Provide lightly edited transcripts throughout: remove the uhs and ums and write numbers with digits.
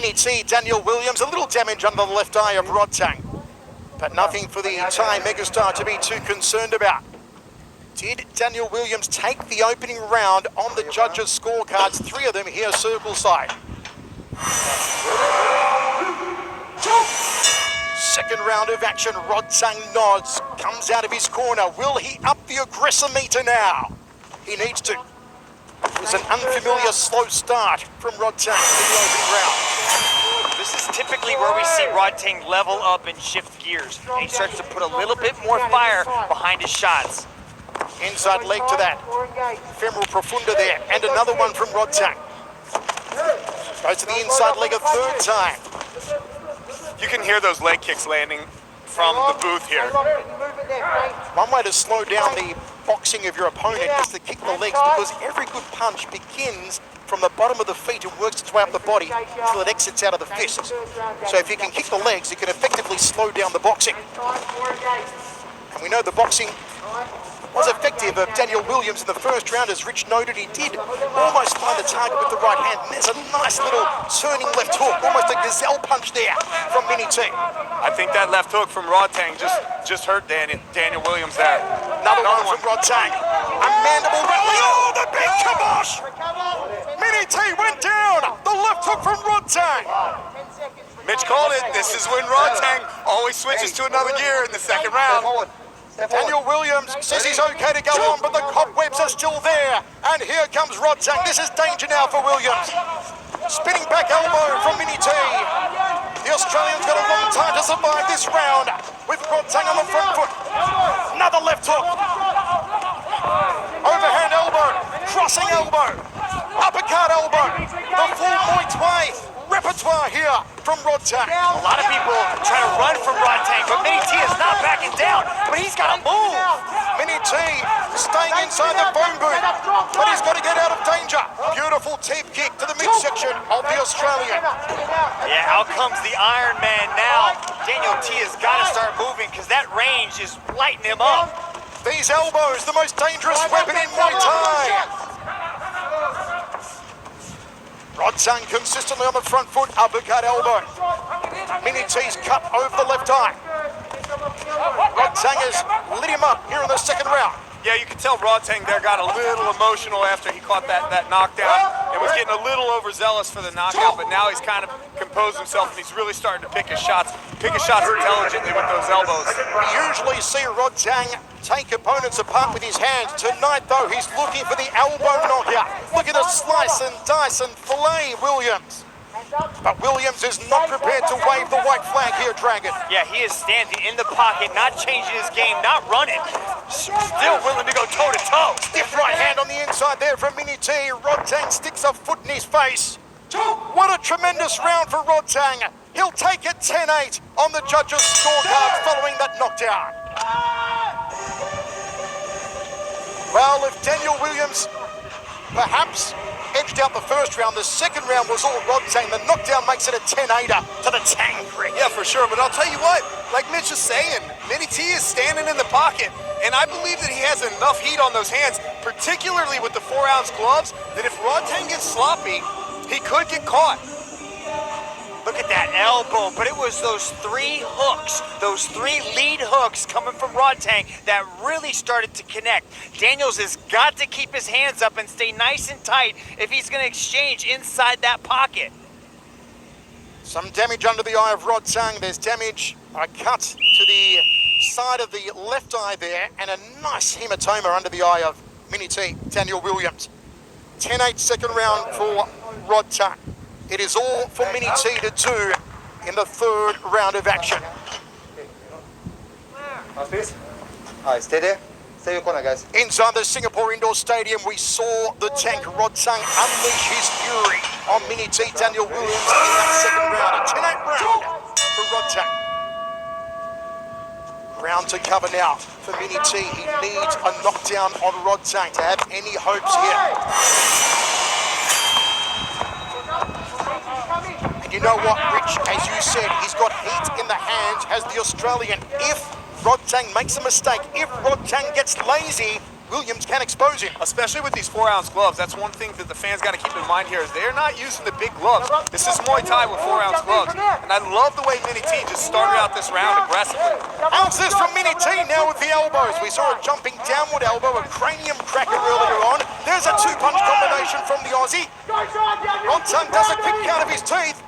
Mini T, Daniel Williams, a little damage under the left eye of Rodtang, but nothing for the Thai megastar to be too concerned about. Did Daniel Williams take the opening round on the judges' scorecards? 3 of them here circle side. Second round of action, Rodtang nods, comes out of his corner. Will he up the aggressor meter now? He needs to. It was an unfamiliar slow start from Rodtang in the opening round. This is typically where we see Rodtang level up and shift gears. And he starts to put a little bit more fire behind his shots. Inside leg to that. Femoral profunda there. And another one from Rodtang. Goes to the inside leg a third time. You can hear those leg kicks landing from the booth here. One way to slow down the boxing of your opponent is to kick the legs, because every good punch begins from the bottom of the feet and works its way up the body until it exits out of the fist. So if you can kick the legs, you can effectively slow down the boxing. And we know the boxing was effective of Daniel Williams in the first round. As Rich noted, he did almost find the target with the right hand. And there's a nice little turning left hook, almost a gazelle punch there from Mini T. I think that left hook from Rodtang just hurt Daniel Williams there. Another one from Rodtang. A mandible rattling. Oh, the big kibosh! Mini T went down. The left hook from Rodtang. Mitch called it. This is when Rodtang always switches to another gear in the second round. Daniel Williams says he's okay to go on, but the cobwebs are still there. And here comes Rodtang. This is danger now for Williams. Spinning back elbow from Mini T. The Australian's got a long time to survive this round with Rodtang on the front foot. Another left hook. Overhand elbow. Crossing elbow. Uppercut elbow. The full Muay Thai repertoire here from Rodtang. A lot of people try to run from Rodtang, but Mini T is not backing down. But he's got to move. Mini T staying inside the phone booth, but he's got to get out of danger. Beautiful teep kick to the midsection of the Australian. Yeah, out comes the Iron Man now. Daniel T has got to start moving, because that range is lighting him up. These elbows, the most dangerous weapon in Muay Thai. Rodtang consistently on the front foot, uppercut elbow. Mini T's cut over the left eye. Rodtang has lit him up here in the second round. Yeah, you can tell Rodtang there got a little emotional after he caught that knockdown and was getting a little overzealous for the knockout, but now he's kind of composed himself and he's really starting to pick his shots intelligently with those elbows. We usually see Rodtang take opponents apart with his hands. Tonight, though, he's looking for the elbow knockout. Look at the slice and dice and fillet Williams. But Williams is not prepared to wave the white flag here, Dragon. Yeah, he is standing in the pocket, not changing his game, not running. Still willing to go toe-to-toe. Stiff right hand on the inside there from Mini T. Rodtang sticks a foot in his face. What a tremendous round for Rodtang. He'll take it 10-8 on the judges' scorecard following that knockdown. Well, if Daniel Williams perhaps edged out the first round, the second round was all Rodtang. The knockdown makes it a 10-8er to the Tang Creek. Yeah, for sure, but I'll tell you what, like Mitch is saying, Mini T is standing in the pocket, and I believe that he has enough heat on those hands, particularly with the 4-ounce gloves, that if Rodtang gets sloppy, he could get caught. Look at that elbow, but it was those 3 hooks, those 3 lead hooks coming from Rodtang that really started to connect. Daniels has got to keep his hands up and stay nice and tight if he's going to exchange inside that pocket. Some damage under the eye of Rodtang. There's damage, a cut to the side of the left eye there, and a nice hematoma under the eye of Mini T, Daniel Williams. 10-8 second round for Rodtang. It is all for Mini T to do in the third round of action. Stay there. Stay your corner, guys. Inside the Singapore Indoor Stadium, we saw the tank Rodtang unleash his fury on Mini T, Daniel Williams in that second round. A 10-8 round for Rodtang. Round to cover now for Mini T. He needs a knockdown on Rodtang to have any hopes here. And you know what, Rich, as you said, he's got heat in the hands, has the Australian. If Rodtang makes a mistake, if Rodtang gets lazy, Williams can expose him. Especially with these 4-ounce gloves. That's one thing that the fans got to keep in mind here is they're not using the big gloves. This is Muay Thai with 4-ounce gloves. And I love the way Mini T just started out this round aggressively. Answers from Mini T now with the elbows. We saw a jumping downward elbow, a cranium cracker earlier on. There's a two-punch combination from the Aussie. Rodtang does a quick count of his teeth.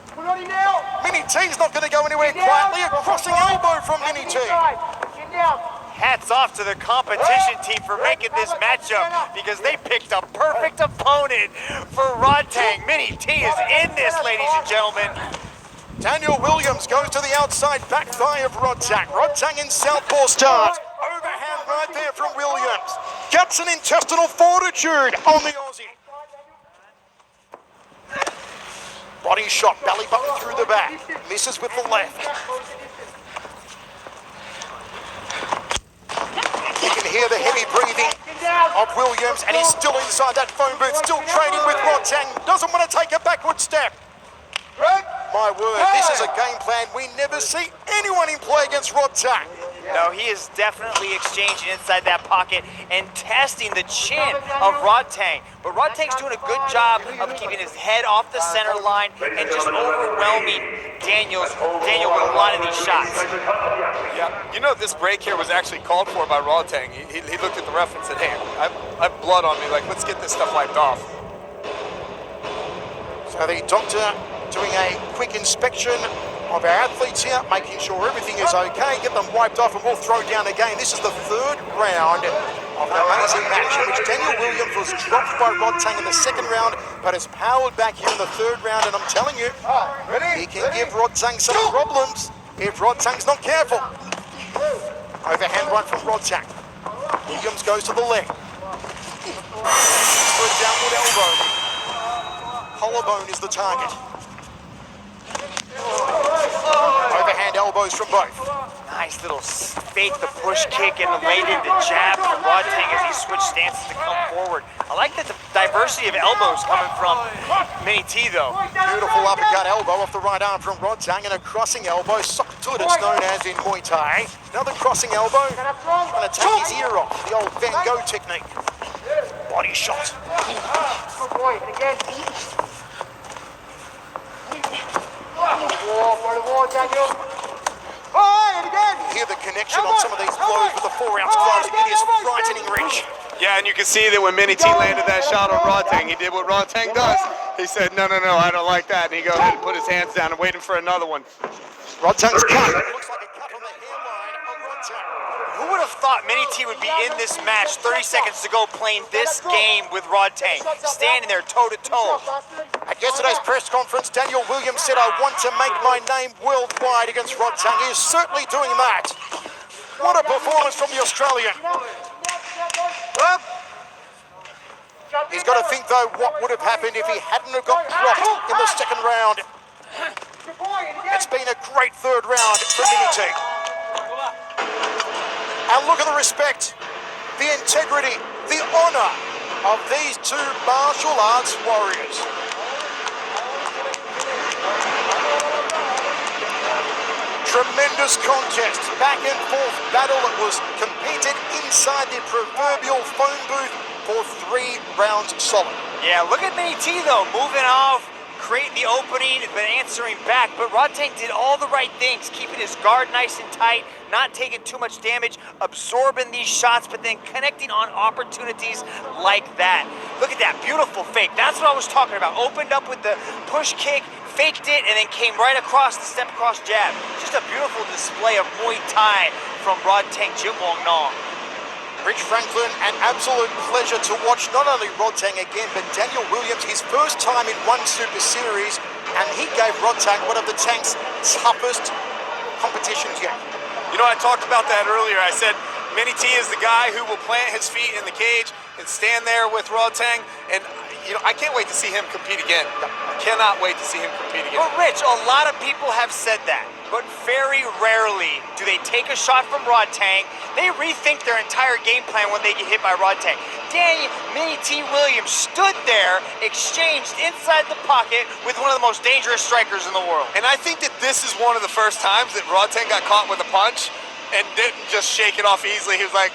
Mini T's not going to go anywhere quietly. A crossing elbow from Mini T. Hats off to the competition team for making this matchup because they picked a perfect opponent for Rodtang. Mini T is in this, ladies and gentlemen. Daniel Williams goes to the outside back thigh of Rodtang. Rodtang in southpaw stance. Overhand right there from Williams. Guts and intestinal fortitude on the Aussie. Body shot, belly button through the back. Misses with the left. You can hear the heavy breathing of Williams, and he's still inside that phone booth, still trading with Rodtang. Doesn't want to take a backward step. My word, this is a game plan we never see anyone in play against Rodtang. No, he is definitely exchanging inside that pocket and testing the chin of Rodtang. But Rodtang's doing a good job of keeping his head off the center line and just overwhelming Daniel with a lot of these shots. Yeah, you know this break here was actually called for by Rodtang. He looked at the ref and said, hey, I've blood on me, like let's get this stuff wiped off. So the doctor doing a quick inspection of our athletes here, making sure everything is okay, get them wiped off, and we'll throw down again. This is the third round of an amazing match in which Daniel Williams was dropped by Rodtang in the second round, but has powered back here in the third round, and I'm telling you, he can give Rodtang some problems if Rodtang's not careful. Overhand right from Rodtang. Williams goes to the leg. For a downward elbow. Collarbone is the target. Overhand elbows from both. Nice little fake the push kick and related the jab from Rodtang as he switched stances to come forward. I like the diversity of elbows coming from Mini T though. Beautiful uppercut elbow off the right arm from Rodtang, and a crossing elbow, sock to it, it's known as in Muay Thai. Another crossing elbow, trying to take his ear off, the old Van Gogh technique. Body shot. Hear the connection on some of these blows with the 4-ounce gloves. It is frightening, Rich. Yeah, and you can see that when Mini T landed that shot on Rodtang, he did what Rodtang does. He said, no, I don't like that. And he goes ahead and put his hands down and waiting for another one. Rodtang's cut. It looks like a cut on the hairline of Rodtang. Who would have thought Mini T would be in this match 30 seconds to go playing this game with Rodtang, standing there toe-to-toe? At yesterday's press conference, Daniel Williams said, I want to make my name worldwide against Rodtang. He is certainly doing that. What a performance from the Australian. He's got to think, though, what would have happened if he hadn't have got dropped in the second round. It's been a great third round for Mini T. And look at the respect, the integrity, the honor of these two martial arts warriors. Tremendous contest, back and forth battle that was competed inside the proverbial phone booth for 3 rounds solid. Yeah, look at Mini T though, moving off, creating the opening, but answering back. But Rodtang did all the right things, keeping his guard nice and tight, not taking too much damage, absorbing these shots, but then connecting on opportunities like that. Look at that beautiful fake. That's what I was talking about. Opened up with the push kick, faked it, and then came right across the step across jab. Just a beautiful display of Muay Thai from Rodtang Nong. Rich Franklin, an absolute pleasure to watch not only Rodtang again, but Daniel Williams, his first time in ONE Super Series, and he gave Rodtang one of the tank's toughest competitions yet. You know, I talked about that earlier. I said Mini T is the guy who will plant his feet in the cage and stand there with Rodtang, and you know, I can't wait to see him compete again. I cannot wait to see him compete again. But Rich, a lot of people have said that, but very rarely do they take a shot from Rodtang. They rethink their entire game plan when they get hit by Rodtang. Mini T Williams stood there, exchanged inside the pocket with one of the most dangerous strikers in the world. And I think that this is one of the first times that Rodtang got caught with a punch and didn't just shake it off easily. He was like,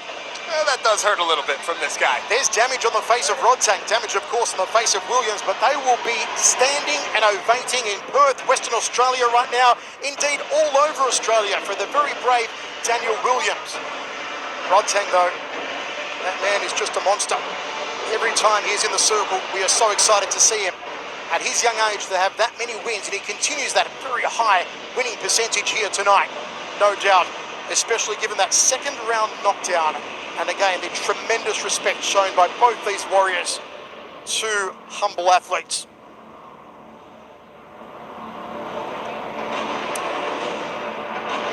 That does hurt a little bit from this guy. There's damage on the face of Rodtang, damage of course on the face of Williams, but they will be standing and ovating in Perth, Western Australia right now, indeed all over Australia for the very brave Daniel Williams. Rodtang though, that man is just a monster. Every time he is in the circle, we are so excited to see him. At his young age to have that many wins, and he continues that very high winning percentage here tonight, no doubt, especially given that second round knockdown. And again, the tremendous respect shown by both these warriors, two humble athletes.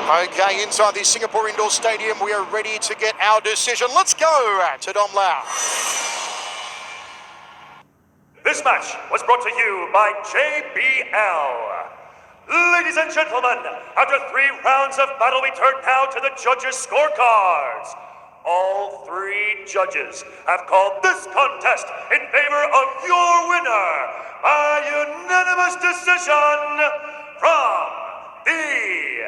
Okay, inside the Singapore Indoor Stadium, we are ready to get our decision. Let's go to Dom Lau. This match was brought to you by JBL. Ladies and gentlemen, after 3 rounds of battle, we turn now to the judges' scorecards. All 3 judges have called this contest in favor of your winner by unanimous decision from the